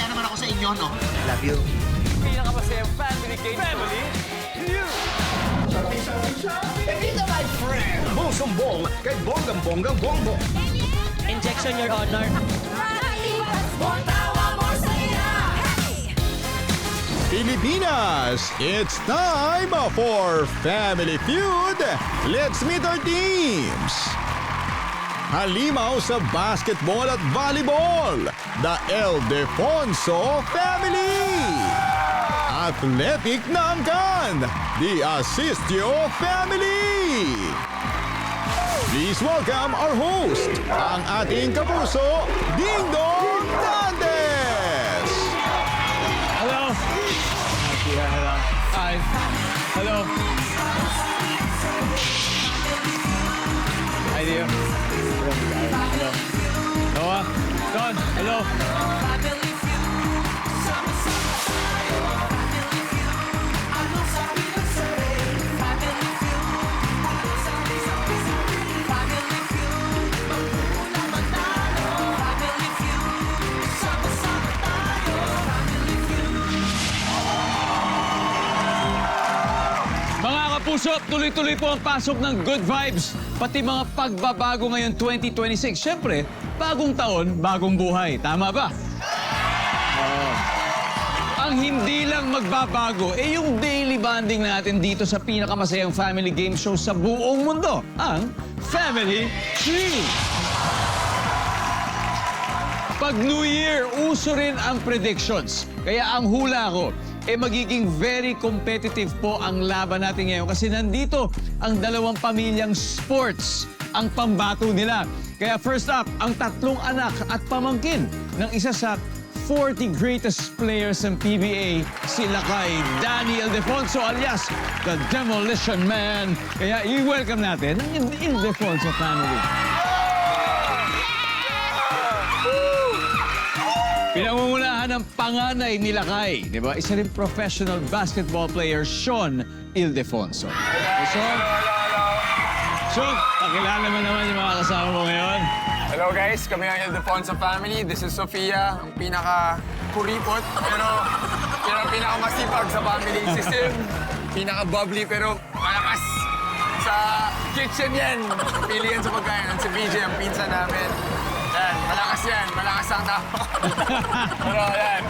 nahihiya naman ako sa inyo, no? Love you. Pinakamasayang family game. Family Feud! Dito, my friend! Bong-sumbong kay bonggang-bonggang bongbong. Injection, Your Honor. More tawa, more saya! Pilipinas, it's time for Family Feud. Let's meet our teams. Halimaw sa basketball at volleyball, the Ildefonso family. Athletic na angkan, the Asistio family. Please welcome our host, ang ating kapuso, Ding Dong Dantes. Hello! Hello. Hi. Hello. Hi, dear. Hello. Noah. Don. Hello. Mga kapuso, tuloy-tuloy po ang pasok ng good vibes. Pati mga pagbabago ngayon 2026. Siyempre, bagong taon, bagong buhay. Tama ba? Ang hindi lang magbabago, yung daily bonding natin dito sa pinakamasayang family game show sa buong mundo, ang Family Tree. Pag New Year, uso rin ang predictions. Kaya ang hula ko, magiging very competitive po ang laban natin ngayon kasi nandito ang dalawang pamilyang sports ang pambato nila. Kaya first up, ang tatlong anak at pamangkin ng isa sa 40 greatest players ng PBA, sila kay Danny Ildefonso alias the Demolition Man. Kaya i-welcome natin ang Ildefonso family. Pinangungunahan ng panganay ni Lakay, di ba? Isa rin professional basketball player, Sean Ildefonso. Sean? Sean, pakilala mo naman yung mga kasama mo ngayon. Hello guys, kami ang Ildefonso family. This is Sofia, ang pinaka-kuripot, pero pinaka-masipag sa family. Si Sim, pinaka-bubbly pero malakas. Sa kitchen yan, pili yan sa pagkain. Si BJ, ang pinsan namin. Yan, malakas ang tao. Pero yan.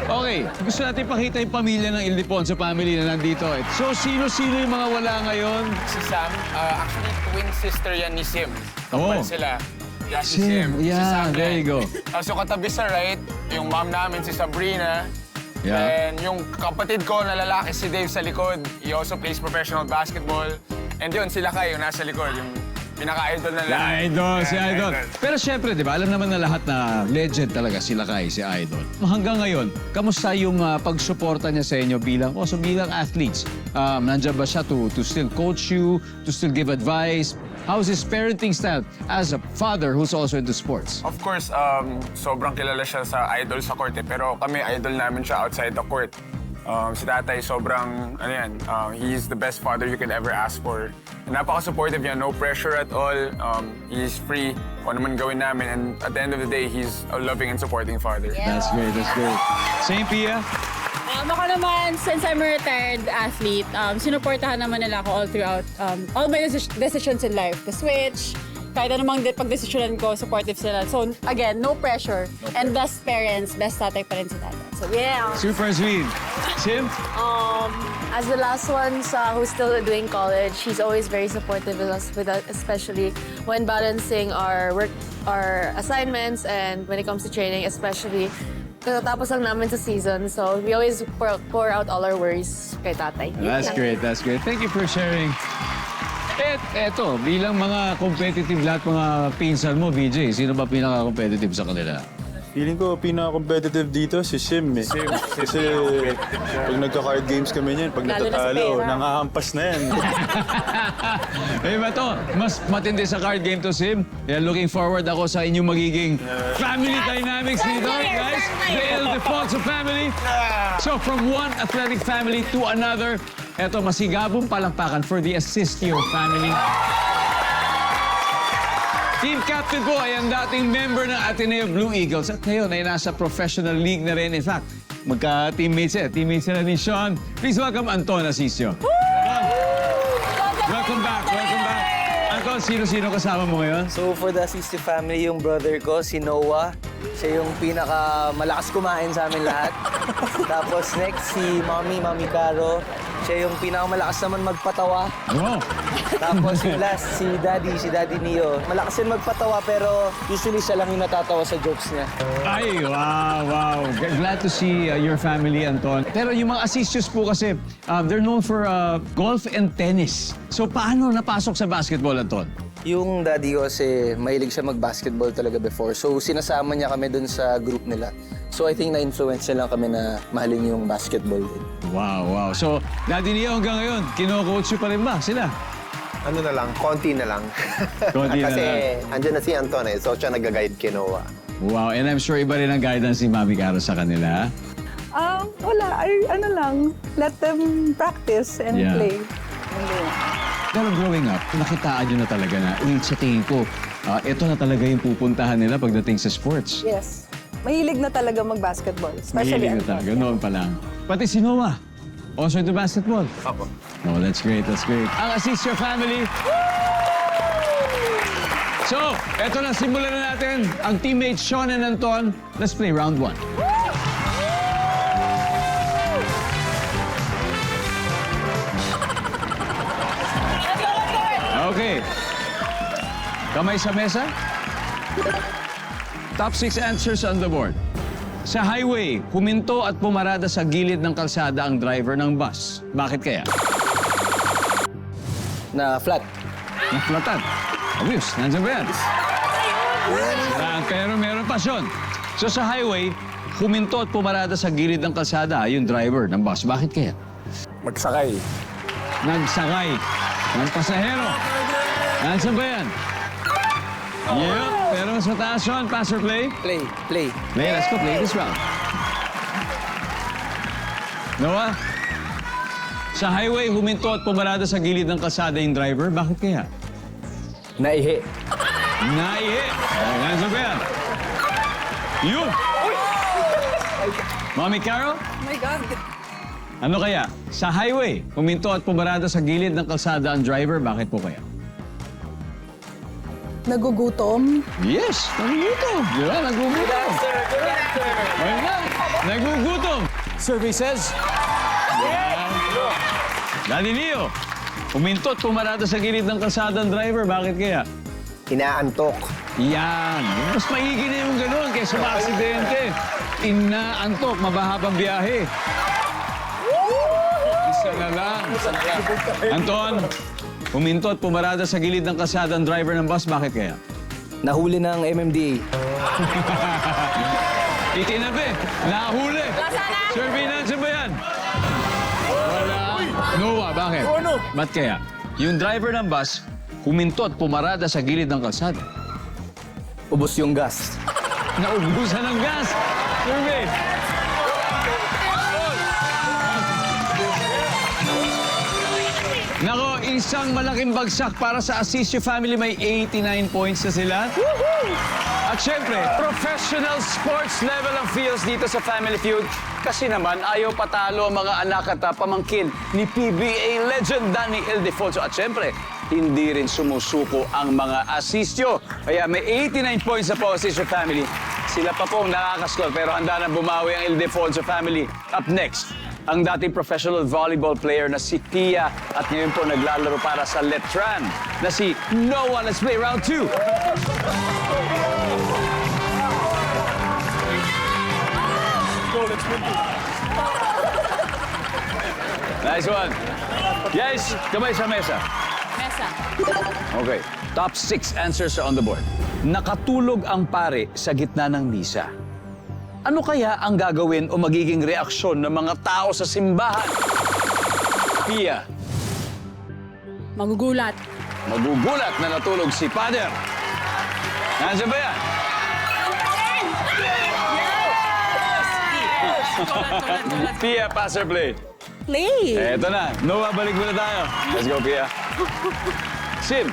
Okay, gusto natin pakita yung pamilya ng Ildefonso family na nandito. So, sino-sino yung mga wala ngayon? Si Sam, actually twin sister yan ni Sim. Kapal Oh. sila. Yeah, si Sim, Si yeah, Sam there yan. you go. So katabi sa right, yung mom namin si Sabrina. Yeah. And yung kapatid ko na lalaki si Dave sa likod. He also plays professional basketball. And yun, sila kayo nasa likod. Yung pinaka-idol na lang. Si Idol. Pero syempre, di ba, alam naman na lahat na legend talaga si Lakay, si Idol. Hanggang ngayon, kamusta yung pagsuporta niya sa inyo bilang athletes? Nandiyan ba siya to still coach you, to still give advice? How's his parenting style as a father who's also into sports? Of course, sobrang kilala siya sa idol sa court pero kami idol namin siya outside the court. Si tatay sobrang, he's the best father you could ever ask for. Napaka-supportive niya, no pressure at all. He's free kung ano man gawin namin. And at the end of the day, he's a loving and supporting father. That's great, that's great. Same, Pia? Ako naman, since I'm a retired athlete, sinuportahan naman nila ako all throughout all my decisions in life. The switch, kahit anumang pagdesisyonan ko, supportive sila. So again, no pressure. And best parents, best tatay pa rin si tatay. So yeah. Super sweet. Sim? As the last one who's still doing college, he's always very supportive with us, especially when balancing our work, our assignments, and when it comes to training, especially katatapos lang namin sa season. So we always pour out all our worries kay tatay. That's great, that's great. Thank you for sharing. Eto, bilang mga competitive lahat mga pinsan mo, BJ, sino ba pinaka-competitive sa kanila? Feeling ko pinaka-competitive dito si Sim eh. Kasi pag nagka-card games kami niyan, pag Lalo na sa natatalo, pera. nangahampas na yan. Ba to? Mas matindi sa card game to, Sim. Kaya looking forward ako sa inyong magiging family dynamics dito, guys. The Ildefonso family. So from one athletic family to another, eto masigabong palakpakan for the Asistio family. Team captain po ay ang dating member ng Ateneo Blue Eagles at ngayon ay nasa professional league na rin. In fact, magka-teammates Teammates sila ni Sean. Please welcome Anton Asisio. Welcome back. Anton, sino-sino kasama mo ngayon? So for the Asisio family, yung brother ko, si Noah. Siya yung pinakamalakas kumain sa amin lahat. Tapos next, si Mami Caro. Siya yung pinakamalakas naman magpatawa. Oh. Tapos yung last, si Daddy Neo. Malakas yan magpatawa pero usually siya lang yung natatawa sa jokes niya. Ay, wow. Glad to see your family, Anton. Pero yung mga Asisios po kasi, they're known for golf and tennis. So paano napasok sa basketball, Anton? Yung daddy ko kasi mahilig siya mag-basketball talaga before. So sinasama niya kami dun sa group nila. So I think na-influence niya lang kami na mahalin yung basketball din. Wow. So, Daddy Neo hanggang ngayon, kino-coach pa rin ba sila? Ano na lang, konti na lang. Konti na Kasi lang. andyan na si Anton so siya nag-guide kay Noah. Wow, and I'm sure iba rin ang guidance ni Mami Caro sa kanila. Wala. Ano lang, let them practice and Yeah. play. Pero growing up, nakitaan nyo na talaga na, sa tingin ko, ito na talaga yung pupuntahan nila pagdating sa sports. Yes. Mahilig na talaga mag-basketball. Especially Mahilig na Anton. talaga, noon pa lang. Pati si Noah, also into basketball. Apo. Oh, that's great. Ang Asisio family. So, eto na, simulan na natin ang teammates Sean and Anton. Let's play round 1. Okay. Kamay sa mesa. Top 6 answers on the board. Sa highway, huminto at pumarada sa gilid ng kalsada ang driver ng bus. Bakit kaya? Na flat. Naflatan. Obvious, nandiyan ba yan? Pero meron pa, Sean. So sa highway, huminto at pumarada sa gilid ng kalsada yung driver ng bus. Bakit kaya? Magsakay. Nagsakay ng pasahero. Nandiyan ba yan? Yep. Pero mas mataas, Sean. Pass or play? Play. Play, let's go play this round. Noah? Sa highway, huminto at pumarada sa gilid ng kalsada yung driver. Bakit kaya? Naihi. Naihi. Nandiyan ba yan? Yun! Mami Caro? Oh my God. Ano kaya? Sa highway, huminto at pumarada sa gilid ng kalsada ang driver. Bakit po kaya? Nagugutom. Yes, nagugutom. Di ba? Nagugutom. Why not? Nagugutom. Survey says... Daddy Leo, huminto at pumarada sa gilid ng kalsada ang driver. Bakit kaya? Inaantok. Yan. Mas maigi na yung gano'n kaysa maaksidente. Inaantok, mabahabang biyahe. Isa na lang. Anton, huminto at pumarada sa gilid ng kalsada ang driver ng bus. Bakit kaya? Nahuli ng MMDA. Titinabi. Nahuli. Survey natin ba yan? Wala. Noah, bakit? Ba't kaya? Yung driver ng bus, huminto at pumarada sa gilid ng kalsada. Ubos yung gas. Naubusan ng gas. Survey. Nako, isang malaking bagsak para sa Asisio family. May 89 points na sila. At syempre, professional sports level ang feels dito sa Family Feud. Kasi naman, ayaw patalo ang mga anak at pamangkin ni PBA legend Danny Ildefonso. At syempre, hindi rin sumusuko ang mga Asisio. Kaya may 89 points na po Asisio family. Sila pa po ang nakakascore pero handa na bumawi ang Ildefonso family. Up next, ang dating professional volleyball player na si Pia at ngayon po naglalaro para sa Letran na si Noah. Let's play round 2. Nice one. Yes, kamay sa mesa. Mesa. Okay, top 6 answers are on the board. Nakatulog ang pare sa gitna ng misa. Ano kaya ang gagawin o magiging reaksyon ng mga tao sa simbahan? Pia, Magugulat. magugulat na natulog si Father. Nandiyan ba yan? Pia, pass or play? Play. Eto na. Noah, balik muna tayo. Let's go, Pia. Sim,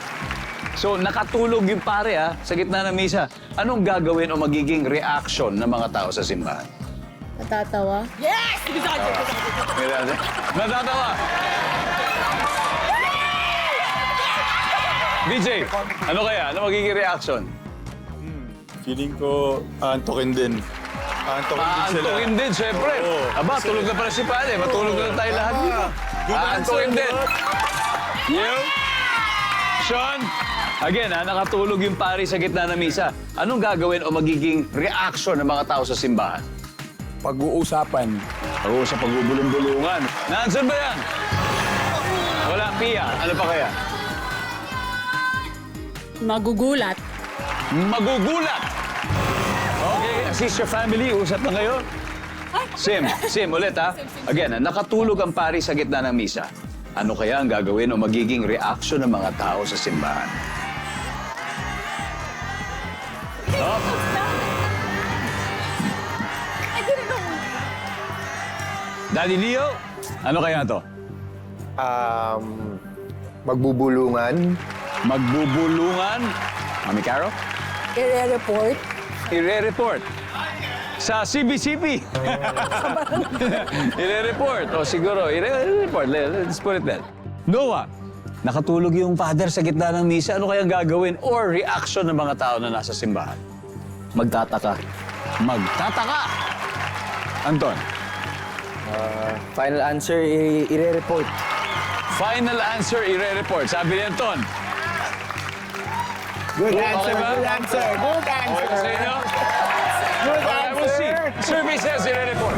So, nakatulog yung pare sa gitna ng misa. Anong gagawin o magiging reaction ng mga tao sa simbahan? Natatawa. Natatawa. BJ, ano kaya? Ano magiging reaction? Feeling ko, aantokin din. Aantokin din sila. Aantukin din, syempre. Oo. Aba, tulog na pala si Pale. Matulog na tayo lahat dito. Aantukin din. You? Sean? Again, nakatulog yung pari sa gitna ng misa. Anong gagawin o magiging reaction ng mga tao sa simbahan? Pag-uusapan. Pag-uusap, pagbubulong-bulungan. Nandyan ba yan? Wala, Pia. Ano pa kaya? Magugulat. Magugulat! Okay, assist your family. Usap na kayo. Sim, ulit Again, nakatulog ang pari sa gitna ng misa. Ano kaya ang gagawin o magiging reaction ng mga tao sa simbahan? Oh. Daddy Leo, ano kaya to? Magbubulungan. Magbubulungan? Mami Caro? I-report. Ire-report. Sa CBCP. Ire-report. O siguro, ire-report. Let's put it there. Noah, nakatulog yung father sa gitna ng misa. Ano kayang gagawin or reaction ng mga tao na nasa simbahan? Magtataka. Magtataka. Anton? Final answer, i-report. Final answer, ire-report. Sabi ni Anton. Good answer, Good answer. Good Okay sa inyo? Good I will see. Survey says ire-report.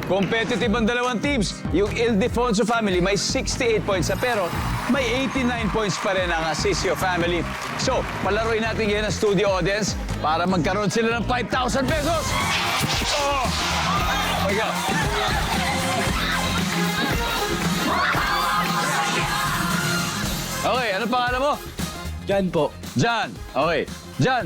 Competitive ang dalawang teams. Yung Ildefonso family may 68 points pero may 89 points pa rin ang Asisio family. So, palaroin natin yan ang studio audience para magkaroon sila ng 5,000 pesos. Oh! Okay, go. Okay, ano pangalan mo? Jan po. Jan. Okay. Jan,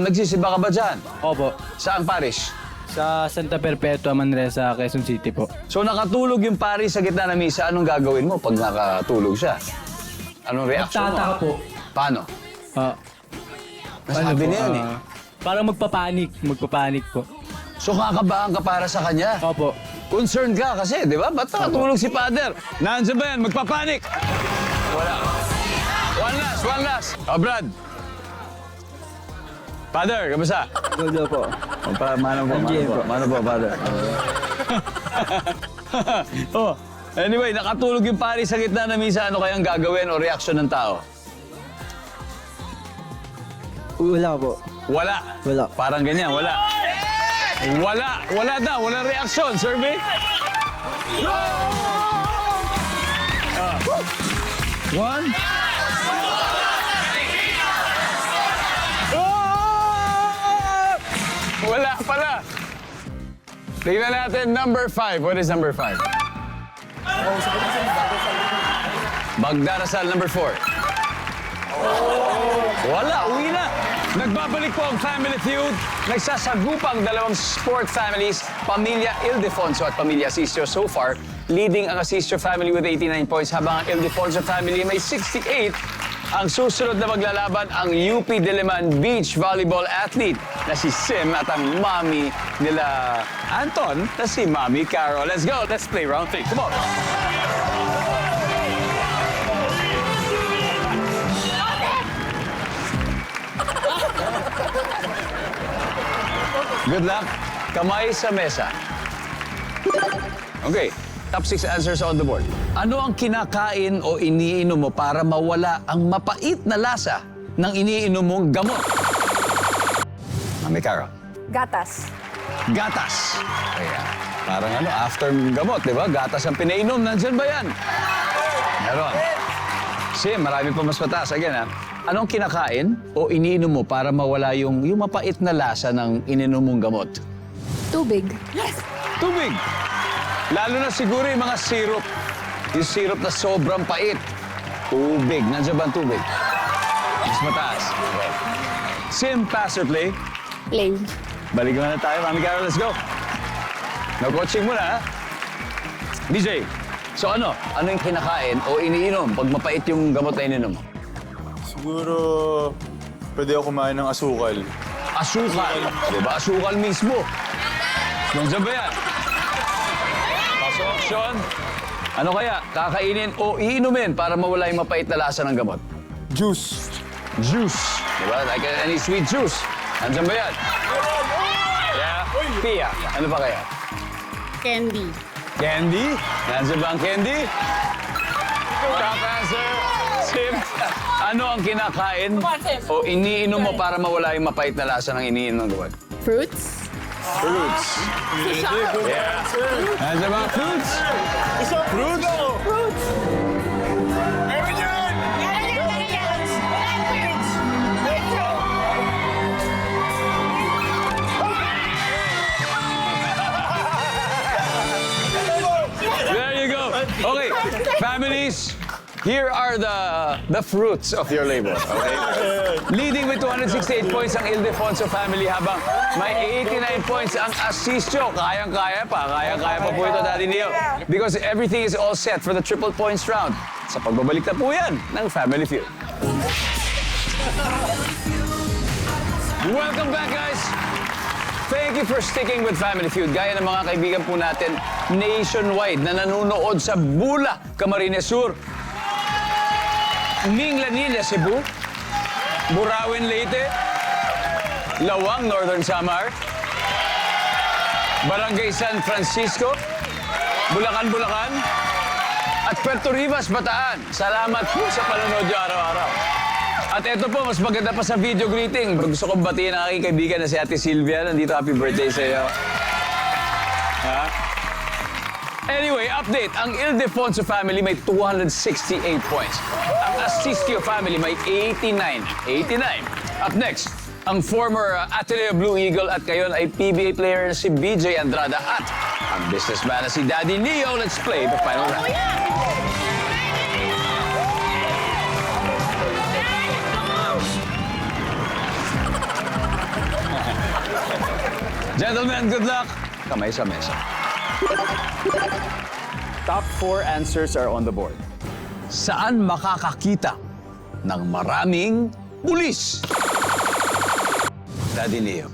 nagsisimba ka ba dyan? Opo. Saang parish? Sa Santa Perpetua, Manresa, Quezon City po. So nakatulog yung pari sa gitna ng misa, anong gagawin mo pag nakatulog siya? Anong reaction mo? Magtataka po. Paano? Nasabi niya yan Parang magpapanik po. So kakabahan ka para sa kanya? Opo. Concerned ka kasi, di ba? Ba't nakatulog si father? Nandiyan ba yan? Magpapanik! Wala. One last. Oh, Brad. Father, kamusta? Good po. Mano po, father? Anyway, nakatulog yung pari sa gitna ng misa. Ano kayang gagawin o reaksyon ng tao? Wala po. Wala. Parang ganyan, wala. Wala daw. Walang reaksyon. Survey? One. Wala pala. Tingnan natin, number 5. What is number 5? Magdarasal, number 4. Wala, uwi na. Nagbabalik po ang Family Feud. Nagsasagupang dalawang sport families, Pamilya Ildefonso at Pamilya Asisio. So far, leading ang Asisio family with 89 points habang ang Ildefonso family may 68. Ang susunod na maglalaban ang UP Diliman Beach Volleyball athlete na si Sim at ang mommy nila Anton na si Mami Caro. Let's go. Let's play round 3. Come on. Good luck. Kamay sa mesa. Okay. Top 6 answers on the board. Ano ang kinakain o iniinom mo para mawala ang mapait na lasa ng iniinom mong gamot? Mami Caro. Gatas. Gatas. Kaya, parang after gamot, di ba? Gatas ang pinainom. Nandyan ba yan? Meron. Sim, marami pa mas mataas. Again, Anong kinakain o iniinom mo para mawala yung mapait na lasa ng ininom mong gamot? Tubig. Yes! Tubig! Lalo na siguro yung mga syrup. Yung syrup na sobrang pait. Tubig. Nandiyan ba ang tubig? Mas mataas. Okay. Sim, pass or play? Play. Balik na tayo, Mami Carol, let's go. No coaching muna, ha? DJ, so ano yung kinakain o iniinom pag mapait yung gamot na ininom mo? Siguro, pwede ako kumain ng asukal. Asukal. Di ba? Asukal mismo. Nandiyan ba yan? Pasok, Sean. Ano kaya? Kakainin o iinumin para mawala yung mapait na lasa ng gamot? Juice. Juice. Di ba? Like any sweet juice. Nandiyan ba yan? Yeah. Pia. Ano pa kaya? Candy. Candy? Nandiyan ba ang candy? Top answer. Sim. Ano ang kinakain o iniinom mo para mawala yung mapait na lasa ng iniinom ng gamot? Fruits. Fruits. Yeah. Nandiyan ba ang fruits? Fruits? There you go. Okay, families, here are the fruits of your labor, okay? Leading with 268 points ang Ildefonso family habang may 89 points ang Asistio. Kayang-kaya pa po ito, Daddy Neo. Because everything is all set for the triple points round. Sa pagbabalik na po yan ng Family Feud. Welcome back, guys! Thank you for sticking with Family Feud. Gaya ng mga kaibigan po natin nationwide na nanonood sa Bula, Camarines Sur, Minglanilla, Cebu, Burawin, Leyte, Lawang, Northern Samar, Barangay San Francisco, Bulacan, Bulacan, at Puerto Rivas, Bataan. Salamat po sa panonood niyo araw-araw. At eto po, mas maganda pa sa video greeting. Gusto kong batiin ang aking kaibigan na si Ate Sylvia. Nandito, happy birthday sa iyo. Ha? Anyway, update. Ang Ildefonso family may 268 points. Ang Asistio family may 89. Up next, ang former Ateneo Blue Eagle at ngayon ay PBA player na si BJ Andrada at ang businessman na si Daddy Neo. Let's play the final round. Gentlemen, good luck. Kamay sa mesa. Top 4 answers are on the board. Saan makakakita ng maraming pulis? Daddy Leo.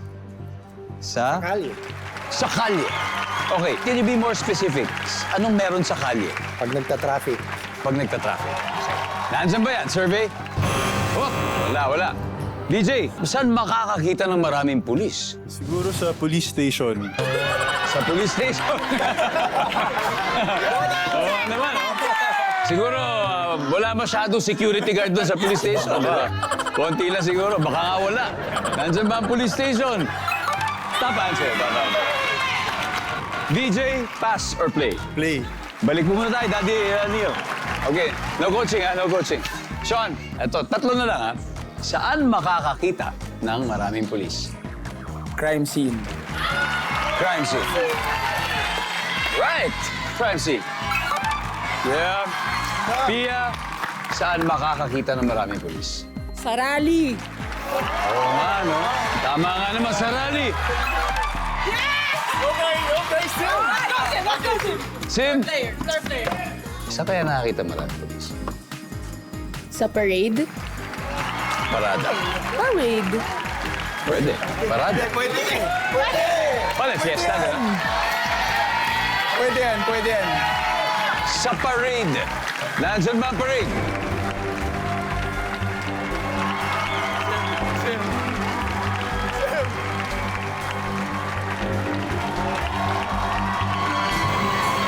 Sa? Kalye. Sa kalye. Okay, can you be more specific? Anong meron sa kalye? Pag nagta-traffic. Pag nagta-traffic. Nandiyan ba yan? Survey? Oh, wala. DJ, saan makakakita ng maraming pulis? Siguro sa police station. Sa police station? Oo naman, oh. Siguro, wala masyado security guard doon sa police station, di ba? Konti lang siguro, baka nga wala. Nandiyan ba ang police station? Top answer, top answer. DJ, pass or play? Play. Balik mo muna tayo, Daddy Neo. Okay, no coaching ha, no coaching. Sean, eto, tatlo na lang ha. Saan makakakita ng maraming pulis? Crime scene. Crime scene. Right! Crime scene. Yeah. Pia, saan makakakita ng maraming pulis? Sa rally. Oo nga, no? Tama nga naman sa rally. Sim, saan kaya nakakita maraming pulis? Sa parade? Parada. Parade. Pwede. Parada. Pwede. Pwede, fiesta, no? Pwede yan. Sa parade. Nandiyan ba ang parade?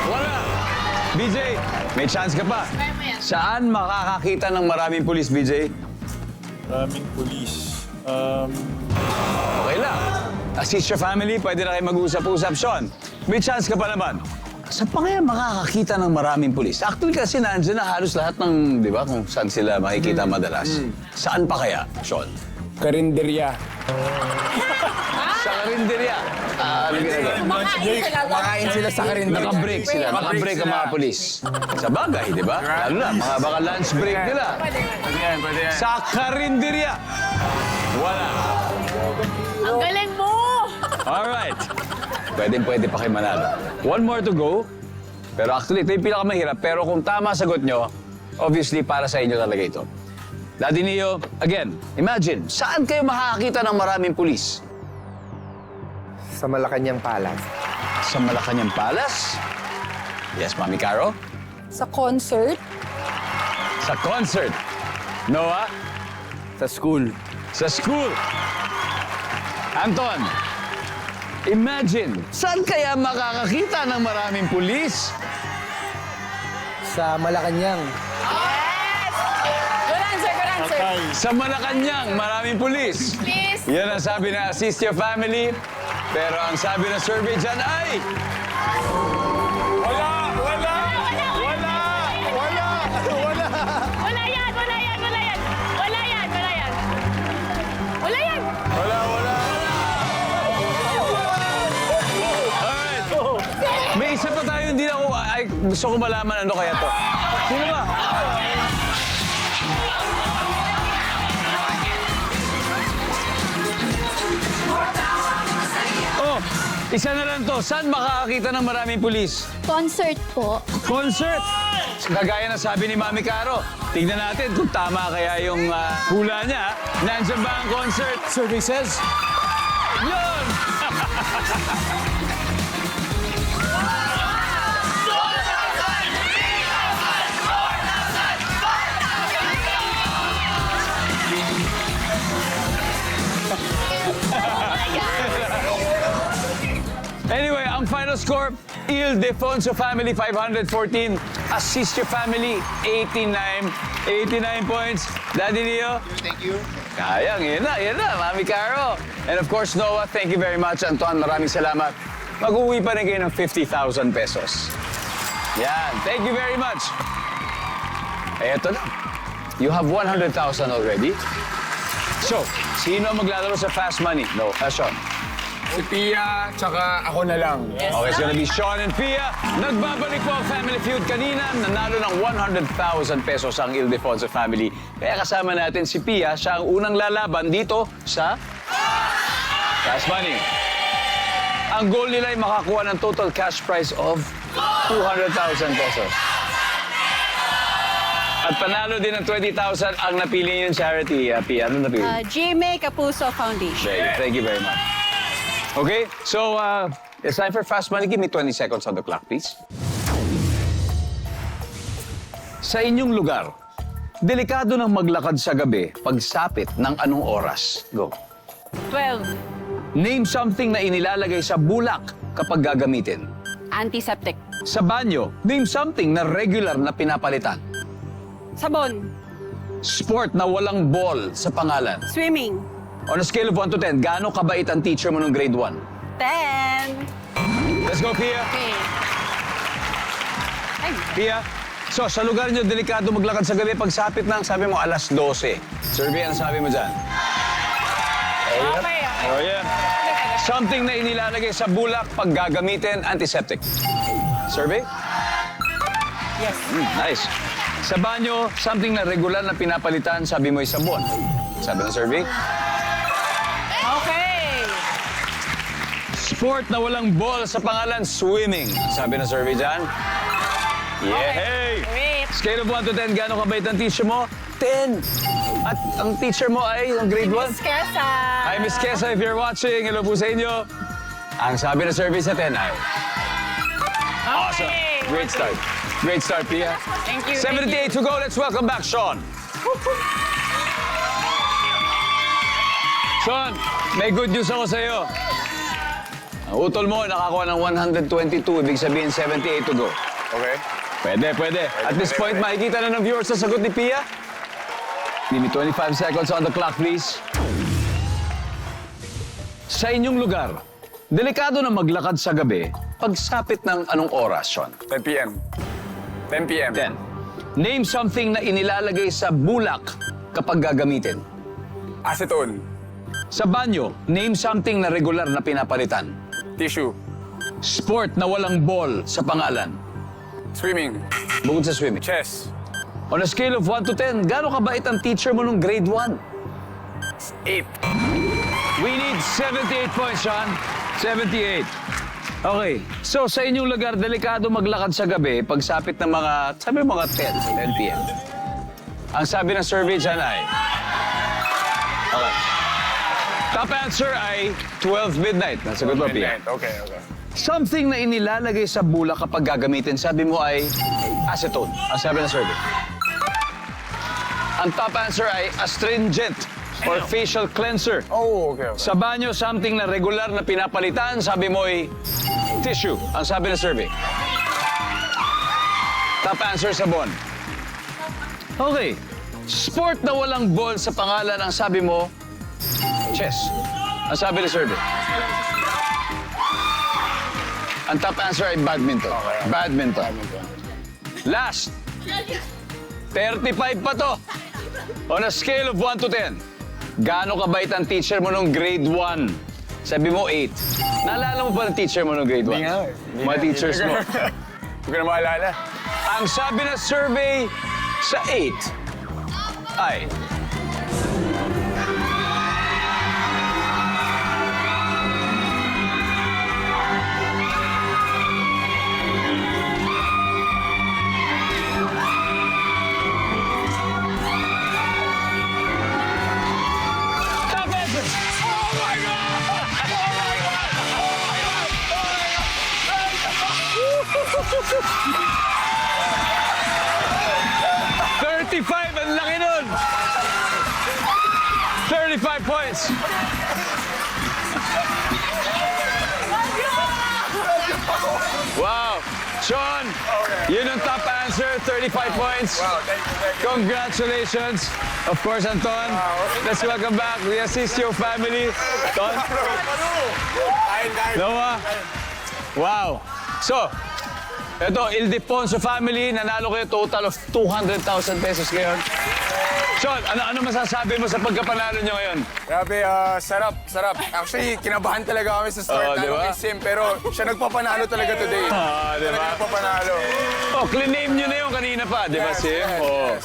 Wala. BJ, may chance ka pa. Saan makakakita ng maraming pulis, BJ? Maraming police. Okay lang. Assist your family, pwede na kayo mag-usap-usap. Sean, may chance ka pa naman. Saan pa kaya makakakita ng maraming pulis? Actually kasi nandiyan na halos lahat ng, di ba, kung saan sila makikita madalas. Saan pa kaya, Sean? Karinderya. Sa karinderya. Kumakain sila sa karinderya. Naka-break sila. Naka-break ang mga pulis. Sa bagay, di ba? Lalo na, mga baka lunch break nila. Pwede yan. Sa karinderya. Wala. Ang galing mo! Alright. Pwede pa kayo manalo. One more to go. Pero actually, ito yung pinakamahirap. Pero kung tama sagot nyo, obviously, para sa inyo talaga ito. Daddy Neo, again, imagine, saan kayo makakakita ng maraming pulis? Sa Malacanang Palace. Sa Malacanang Palace? Yes, Mami Caro? Sa concert? Sa concert. Noah? Sa school. Sa school. Anton? Imagine, saan kaya makakakita ng maraming pulis? Sa Malacanang. Good answer, good answer. Sa Malacanang, maraming pulis. Please. Yan ang sabi na Assist Your Family. Pero ang sabi ng survey dyan ay... Wala! Wala yan. Alright. May isa pa tayo, hindi ako... Ay, gusto ko malaman ano kaya to. Sino ba? Oh, isa na lang to. Saan makakakita ng maraming pulis? Concert po. Concert! Kagaya na sabi ni Mami Caro, tignan natin kung tama kaya yung hula niya. Nandiyan ba ang concert? Survey says... Yun! Anyway, ang final score, Ildefonso Family 514, Assist Your Family 89 points. Daddy Neo? Thank you. Kayang, yun na, Mami Caro. And of course, Noah, thank you very much. Anton, maraming salamat. Mag-uwi pa rin kayo ng 50,000 pesos. Yan, thank you very much. Eto na. You have 100,000 already. So, sino ang maglalaro sa Fast Money? No, Sean. Si Pia, tsaka ako na lang. Okay, it's gonna be Sean and Pia. Nagbabalik po ang Family Feud kanina. Nanalo ng 100,000 pesos ang Ildefonso family. Kaya kasama natin si Pia. Siya ang unang lalaban dito sa Fast Money. Ang goal nila ay makakuha ng total cash prize of 200,000 pesos. At panalo din ng 20,000 ang napili niyong charity, Pia. Ano napili? GMA Kapuso Foundation. Thank you very much. Okay, so it's time for Fast Money. Give me 20 seconds on the clock, please. Sa inyong lugar, delikado ng maglakad sa gabi pagsapit ng anong oras? Go. 12. Name something na inilalagay sa bulak kapag gagamitin. Antiseptic. Sa banyo, name something na regular na pinapalitan. Sabon. Sport na walang ball sa pangalan. Swimming. On a scale of 1 to 10, gaano kabait ang teacher mo nung grade 1? 10. Let's go, Pia. Okay. Ay. Pia, so sa lugar niyo, delikado maglakad sa gabi pagsapit ng, sabi mo, alas 12. Survey, ano sabi mo dyan? Okay. Oh, yeah. Something na inilalagay sa bulak pag gagamitin, antiseptic. Survey? Yes. Nice. Sa banyo, something na regular na pinapalitan, sabi mo ay sabon. Sabi ng survey? Okay. Sport na walang ball sa pangalan, swimming. Sabi ng survey dyan? Yay! Wait. Scale of 1 to 10, gaano kabait ang teacher mo? 10. At ang teacher mo ay ang grade 1? Miss Kesa. Hi, Miss Kesa, if you're watching, hello po sa inyo. Ang sabi ng survey sa 10 ay... Awesome. Great start. Great start, Pia. Thank you. 78 to go. Let's welcome back Sean. Sean, may good news ako sa iyo. Ang utol mo, nakakuha ng 122. Ibig sabihin, 78 to go. Okay. Pwede. At this point, makikita na ng viewers sa sagot ni Pia. Give me 25 seconds on the clock, please. Sa inyong lugar, delikado na maglakad sa gabi pagsapit ng anong oras, Sean? 10 p.m. 10 p.m. 10. Name something na inilalagay sa bulak kapag gagamitin. Acetone. Sa banyo, name something na regular na pinapalitan. Tissue. Sport na walang ball sa pangalan. Swimming. Bukod sa swimming. Chess. On a scale of 1 to 10, gaano kabait ang teacher mo nung grade 1? 8. We need 78 points, Sean. 78. Okay. So, sa inyong lugar, delikado maglakad sa gabi pagsapit ng mga, sabi mga 10 p.m. Ang sabi ng survey dyan ay... Okay. Top answer ay 12 midnight. Nasagot mo, Pia. Okay. Something na inilalagay sa bulak kapag gagamitin, sabi mo ay acetone. Ang sabi ng survey. Ang top answer ay astringent or facial cleanser. Oh, okay. Sa banyo, something na regular na pinapalitan, sabi mo ay tissue. Ang sabi ng survey. Top answer, sabon. Okay. Sport na walang ball sa pangalan, ang sabi mo, chess. Ang sabi ng survey. Ang top answer ay badminton. Badminton. Last. 35 pa to. On a scale of 1 to 10, gaano kabait ang teacher mo nung grade 1? Sabi mo 8. Naalala mo ba ng teacher mo nung grade 1? Mga teachers mo. Hindi ko na maalala. Ang sabi ng survey sa 8 ay... Top answer! Oh my God! Oh my God! Oh my God! 35, ang laki nun! 35 points! Wow! Sean, yun ang top answer, 35 points. Wow, thank you. Congratulations. Of course, Anton. Let's welcome back the Asistio family. Ton, Kain. Noah. Wow. So, ito, Ildefonso family, nanalo kayo total of 200,000 pesos ngayon. Sean, ano masasabi mo sa pagkapanalo nyo ngayon? Grabe, sarap. Actually, kinabahan talaga kami sa start. Di ba? Kay Sim, pero siya nagpapanalo talaga today. Di Talaga ba? nagpapanalo. Oh, clean-name nyo na yung kanina pa, di ba, Yes, Sim? yes, Oh. yes.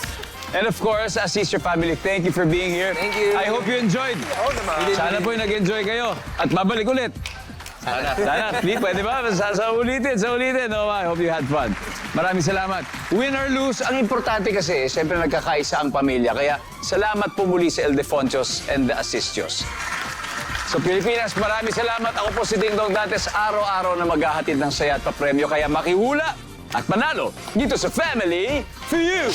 And of course, Assist Your Family, thank you for being here. Thank you. I hope you enjoyed. Oo naman. Sana po nag-enjoy kayo. At babalik ulit. Sana. Please, pwede ba? Sa ulitin. No, I hope you had fun. Maraming salamat. Win or lose, ang importante kasi, siyempre nagkakaisa ang pamilya. Kaya salamat po muli sa Ildefonsos and the Asistios. So Pilipinas, maraming salamat. Ako po si Ding Dong Dantes, araw-araw na maghahatid ng saya at papremyo. Kaya makihula at manalo dito sa Family for You.